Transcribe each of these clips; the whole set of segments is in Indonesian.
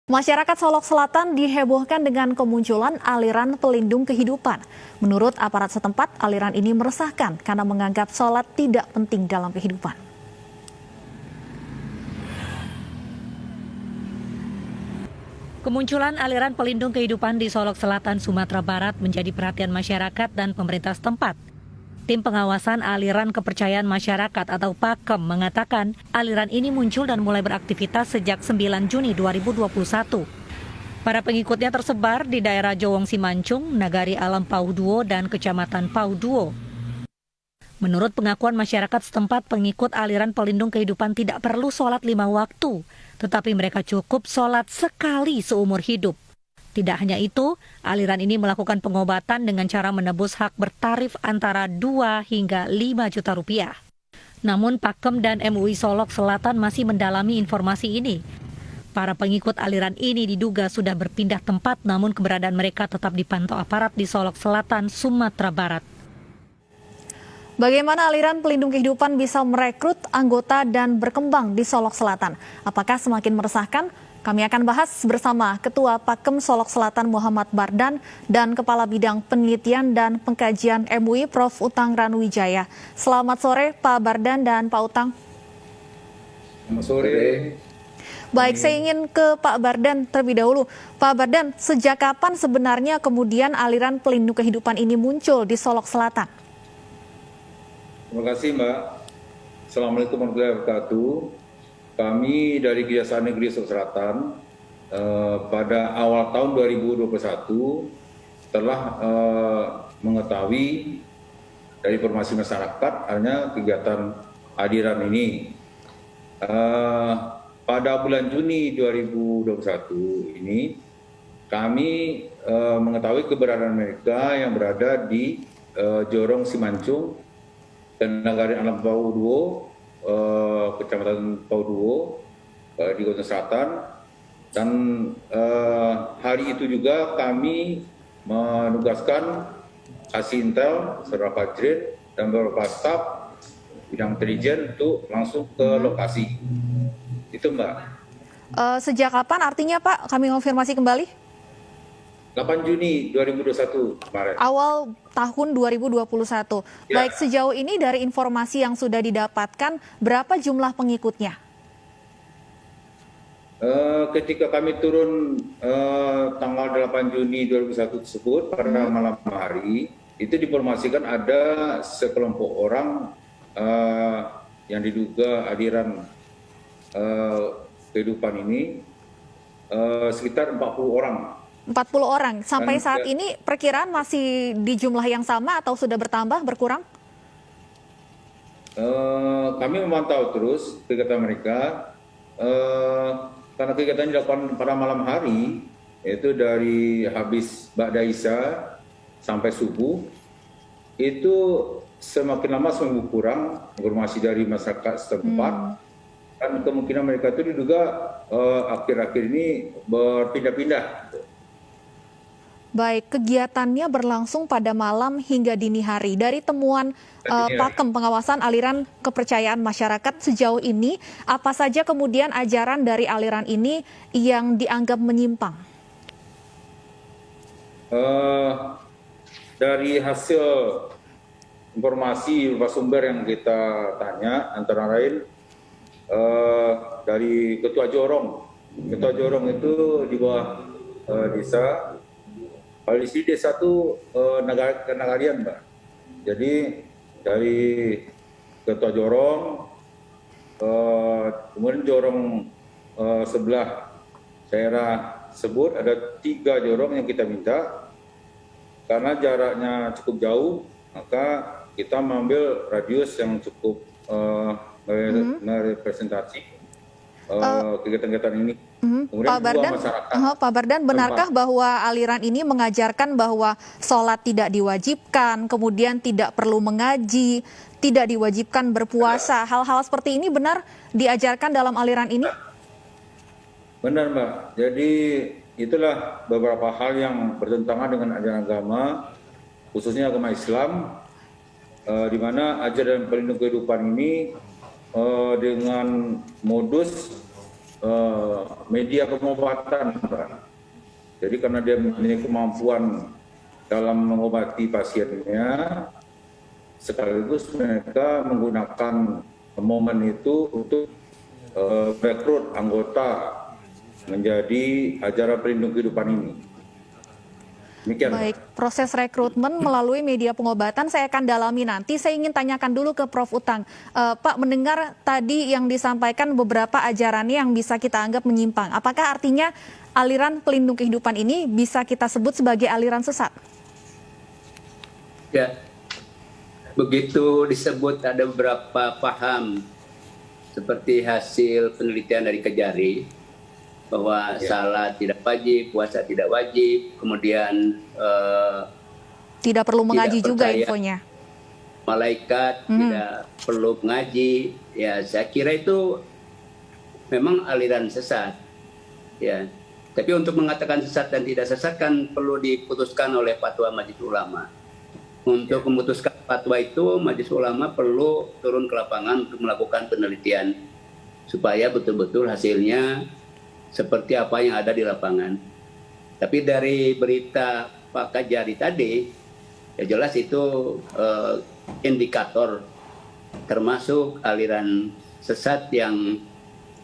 Masyarakat Solok Selatan dihebohkan dengan kemunculan aliran pelindung kehidupan. Menurut aparat setempat, aliran ini meresahkan karena menganggap sholat tidak penting dalam kehidupan. Kemunculan aliran pelindung kehidupan di Solok Selatan, Sumatera Barat menjadi perhatian masyarakat dan pemerintah setempat. Tim pengawasan aliran kepercayaan masyarakat atau PAKEM mengatakan aliran ini muncul dan mulai beraktivitas sejak 9 Juni 2021. Para pengikutnya tersebar di daerah Jowong Simancung, Nagari Alam Pauduo, dan Kecamatan Pauduo. Menurut pengakuan masyarakat setempat, pengikut aliran pelindung kehidupan tidak perlu sholat 5 waktu, tetapi mereka cukup sholat sekali seumur hidup. Tidak hanya itu, aliran ini melakukan pengobatan dengan cara menebus hak bertarif antara 2 hingga 5 juta rupiah. Namun PAKEM dan MUI Solok Selatan masih mendalami informasi ini. Para pengikut aliran ini diduga sudah berpindah tempat, namun keberadaan mereka tetap dipantau aparat di Solok Selatan, Sumatera Barat. Bagaimana aliran pelindung kehidupan bisa merekrut anggota dan berkembang di Solok Selatan? Apakah semakin meresahkan? Kami akan bahas bersama Ketua PAKEM Solok Selatan Muhammad Bardan dan Kepala Bidang Penelitian dan Pengkajian MUI Prof. Utang Ranuwijaya. Selamat sore Pak Bardan dan Pak Utang. Selamat sore. Baik, saya ingin ke Pak Bardan terlebih dahulu. Pak Bardan, sejak kapan sebenarnya kemudian aliran pelindung kehidupan ini muncul di Solok Selatan? Terima kasih Mbak. Assalamualaikum warahmatullahi wabarakatuh. Kami dari Kejaksaan Negeri Solok Selatan pada awal tahun 2021 telah mengetahui dari informasi masyarakat adanya kegiatan aliran ini. Pada bulan Juni 2021 ini kami mengetahui keberadaan mereka yang berada di Jorong Simancung dan Nagari Alam Pauduo, Kecamatan Pauduo di Kota Selatan, dan hari itu juga kami menugaskan Kasih Intel, Saudara Fajrin, dan beberapa staf bidang intelijen untuk langsung ke lokasi. Itu Mbak. Sejak kapan artinya Pak? Kami konfirmasi kembali. 8 Juni 2021 kemarin. Awal tahun 2021. Ya. Baik, sejauh ini dari informasi yang sudah didapatkan, berapa jumlah pengikutnya? Ketika kami turun tanggal 8 Juni 2021 tersebut pada malam hari, itu diinformasikan ada sekelompok orang yang diduga aliran kehidupan ini sekitar 40 orang. 40 orang. Sampai saat ini perkiraan masih di jumlah yang sama atau sudah bertambah, berkurang? Kami memantau terus kegiatan mereka. Karena kegiatan dilakukan pada malam hari, yaitu dari habis Ba'da Isya sampai subuh, itu semakin lama semakin berkurang informasi dari masyarakat setempat. Dan kemungkinan mereka itu diduga akhir-akhir ini berpindah-pindah. Baik, kegiatannya berlangsung pada malam hingga dini hari. Dari temuan PAKEM pengawasan aliran kepercayaan masyarakat sejauh ini, apa saja kemudian ajaran dari aliran ini yang dianggap menyimpang? Dari hasil informasi sumber yang kita tanya, antara lain dari Ketua Jorong. Ketua Jorong itu di bawah desa. Kalau di sini desa itu Nagarian, Mbak. Jadi dari Ketua Jorong, kemudian Jorong sebelah daerah sebut ada 3 jorong yang kita minta. Karena jaraknya cukup jauh, maka kita mengambil radius yang cukup merepresentasi kegiatan-kegiatan ini. Pak Bardan, benarkah bahwa aliran ini mengajarkan bahwa sholat tidak diwajibkan, kemudian tidak perlu mengaji, tidak diwajibkan berpuasa? Hal-hal seperti ini benar diajarkan dalam aliran ini? Benar, Mbak. Jadi itulah beberapa hal yang bertentangan dengan ajaran agama, khususnya agama Islam, di mana ajaran pelindung kehidupan ini dengan modus media pengobatan, Pak. Jadi karena dia memiliki kemampuan dalam mengobati pasiennya, sekaligus mereka menggunakan momen itu untuk rekrut anggota menjadi acara pelindung kehidupan ini. Demikian. Baik, proses rekrutmen melalui media pengobatan saya akan dalami nanti. Saya ingin tanyakan dulu ke Prof. Utang. Pak, mendengar tadi yang disampaikan beberapa ajarannya yang bisa kita anggap menyimpang. Apakah artinya aliran pelindung kehidupan ini bisa kita sebut sebagai aliran sesat? Ya, begitu disebut ada beberapa paham seperti hasil penelitian dari Kejari, bahwa salat tidak wajib, puasa tidak wajib, kemudian Tidak perlu mengaji tidak juga percaya infonya. malaikat tidak perlu mengaji. Ya, saya kira itu memang aliran sesat. Ya, tapi untuk mengatakan sesat dan tidak sesat kan perlu diputuskan oleh fatwa Majelis Ulama. Untuk memutuskan fatwa itu, Majelis Ulama perlu turun ke lapangan untuk melakukan penelitian supaya betul-betul hasilnya seperti apa yang ada di lapangan. Tapi dari berita Pak Kajari tadi, ya jelas itu indikator termasuk aliran sesat yang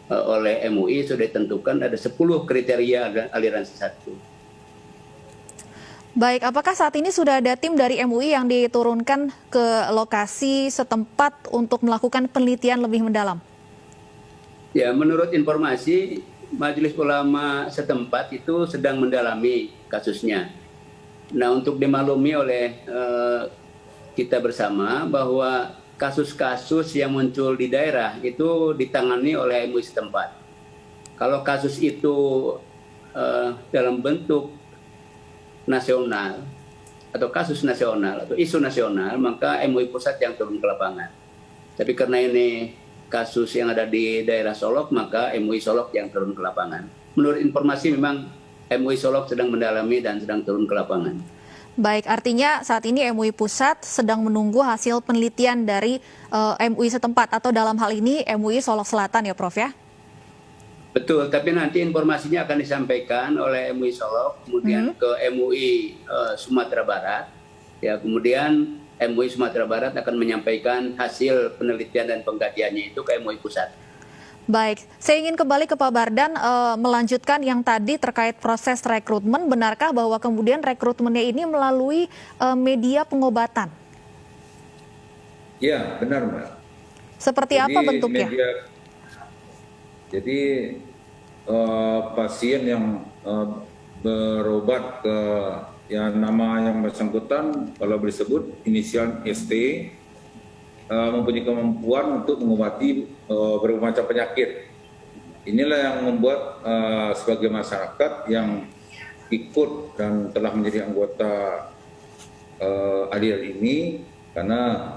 oleh MUI sudah ditentukan ada 10 kriteria aliran sesat itu. Baik, apakah saat ini sudah ada tim dari MUI yang diturunkan ke lokasi setempat untuk melakukan penelitian lebih mendalam? Ya, menurut informasi Majelis Ulama setempat itu sedang mendalami kasusnya. Nah, untuk dimaklumi oleh kita bersama bahwa kasus-kasus yang muncul di daerah itu ditangani oleh MUI setempat. Kalau kasus itu dalam bentuk nasional atau kasus nasional atau isu nasional, maka MUI pusat yang turun ke lapangan. Tapi karena ini kasus yang ada di daerah Solok, maka MUI Solok yang turun ke lapangan. Menurut informasi memang MUI Solok sedang mendalami dan sedang turun ke lapangan. Baik, artinya saat ini MUI Pusat sedang menunggu hasil penelitian dari MUI setempat atau dalam hal ini MUI Solok Selatan ya Prof ya? Betul, tapi nanti informasinya akan disampaikan oleh MUI Solok, kemudian ke MUI Sumatera Barat, ya kemudian MUI Sumatera Barat akan menyampaikan hasil penelitian dan pengkajiannya itu ke MUI Pusat. Baik, saya ingin kembali ke Pak Bardan melanjutkan yang tadi terkait proses rekrutmen. Benarkah bahwa kemudian rekrutmennya ini melalui media pengobatan? Ya, benar, Mbak. Seperti apa bentuknya? Jadi pasien yang berobat ke yang nama yang bersangkutan kalau disebut inisial ST mempunyai kemampuan untuk mengobati berbagai macam penyakit. Inilah yang membuat sebagai masyarakat yang ikut dan telah menjadi anggota aliran ini, karena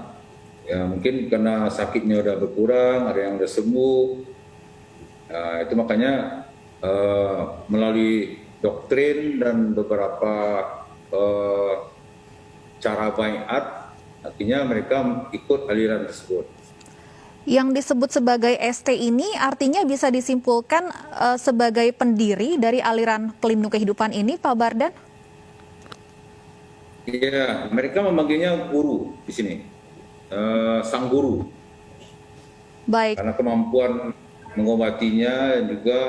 ya mungkin karena sakitnya udah berkurang, ada yang udah sembuh, itu makanya melalui doktrin dan beberapa cara baiat, artinya mereka ikut aliran tersebut. Yang disebut sebagai ST ini artinya bisa disimpulkan sebagai pendiri dari aliran pelindung kehidupan ini, Pak Bardan? Iya, mereka memanggilnya guru di sini, sang guru. Baik. Karena kemampuan mengobatinya dan juga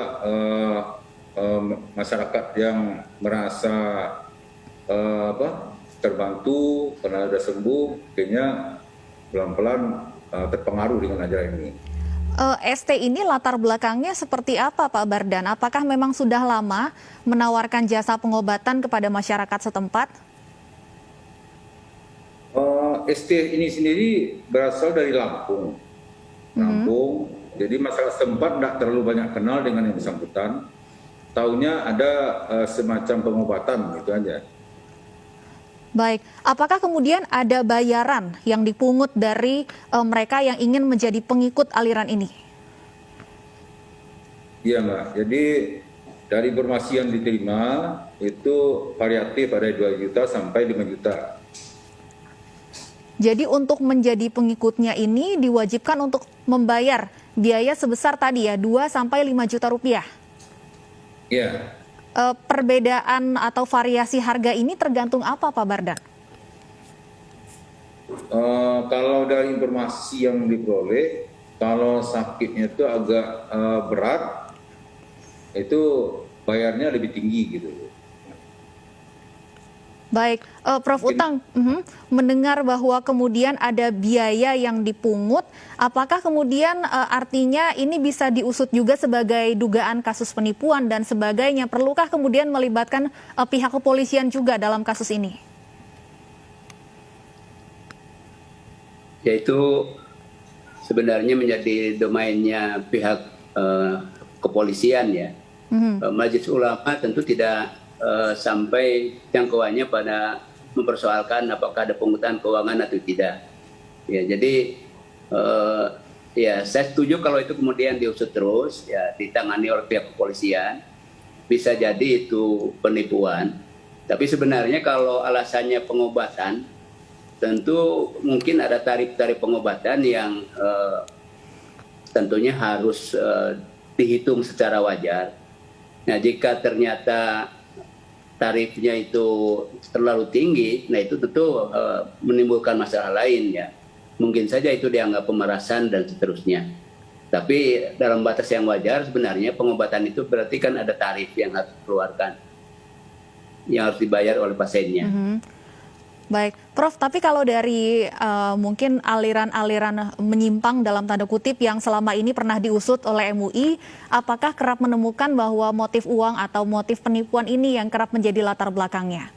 masyarakat yang merasa terbantu karena sudah sembuh, kayaknya pelan-pelan terpengaruh dengan ajaran ini. ST ini latar belakangnya seperti apa Pak Bardan? Apakah memang sudah lama menawarkan jasa pengobatan kepada masyarakat setempat? ST ini sendiri berasal dari Lampung. Jadi masyarakat setempat tidak terlalu banyak kenal dengan yang bersangkutan. Taunya ada semacam pengobatan, gitu aja. Baik, apakah kemudian ada bayaran yang dipungut dari mereka yang ingin menjadi pengikut aliran ini? Iya, Mbak. Jadi dari informasi yang diterima itu variatif, ada 2 juta sampai 5 juta. Jadi untuk menjadi pengikutnya ini diwajibkan untuk membayar biaya sebesar tadi ya 2 sampai 5 juta rupiah. Ya. Perbedaan atau variasi harga ini tergantung apa Pak Bardan? Kalau dari informasi yang diperoleh, kalau sakitnya itu agak berat, itu bayarnya lebih tinggi gitu. Baik, Prof. Utang, mendengar bahwa kemudian ada biaya yang dipungut, apakah kemudian artinya ini bisa diusut juga sebagai dugaan kasus penipuan dan sebagainya? Perlukah kemudian melibatkan pihak kepolisian juga dalam kasus ini? Yaitu sebenarnya menjadi domainnya pihak kepolisian ya. Majelis Ulama tentu tidak sampai jangkauannya pada mempersoalkan apakah ada pungutan keuangan atau tidak. Ya, jadi ya saya setuju kalau itu kemudian diusut terus, ya ditangani oleh pihak kepolisian. Bisa jadi itu penipuan. Tapi sebenarnya kalau alasannya pengobatan, tentu mungkin ada tarif-tarif pengobatan yang tentunya harus dihitung secara wajar. Nah, jika ternyata tarifnya itu terlalu tinggi, nah itu tentu menimbulkan masalah lain ya. Mungkin saja itu dianggap pemerasan dan seterusnya. Tapi dalam batas yang wajar sebenarnya pengobatan itu berarti kan ada tarif yang harus dikeluarkan, yang harus dibayar oleh pasiennya. Baik, Prof, tapi kalau dari mungkin aliran-aliran menyimpang dalam tanda kutip yang selama ini pernah diusut oleh MUI, apakah kerap menemukan bahwa motif uang atau motif penipuan ini yang kerap menjadi latar belakangnya?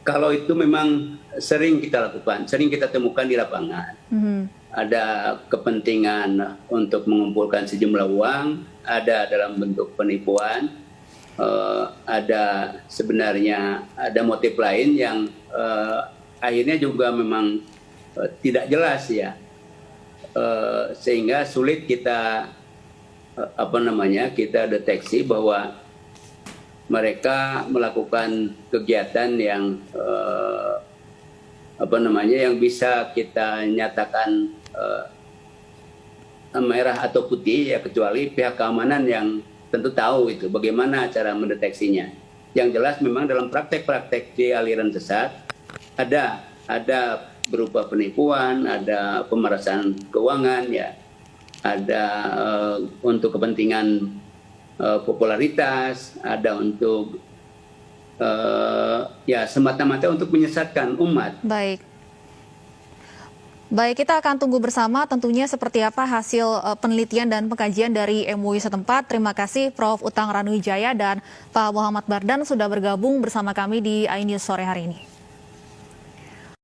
Kalau itu memang sering kita lakukan, sering kita temukan di lapangan. Ada kepentingan untuk mengumpulkan sejumlah uang, ada dalam bentuk penipuan, ada sebenarnya ada motif lain yang akhirnya juga memang tidak jelas ya, sehingga sulit kita kita deteksi bahwa mereka melakukan kegiatan yang yang bisa kita nyatakan merah atau putih ya, kecuali pihak keamanan yang tentu tahu itu bagaimana cara mendeteksinya. Yang jelas memang dalam praktek-praktek di aliran sesat ada berupa penipuan, ada pemerasan keuangan ya, ada untuk kepentingan popularitas, ada untuk ya semata-mata untuk menyesatkan umat. Baik, kita akan tunggu bersama tentunya seperti apa hasil penelitian dan pengkajian dari MUI setempat. Terima kasih Prof. Utang Ranuwijaya dan Pak Muhammad Bardan sudah bergabung bersama kami di iNews sore hari ini.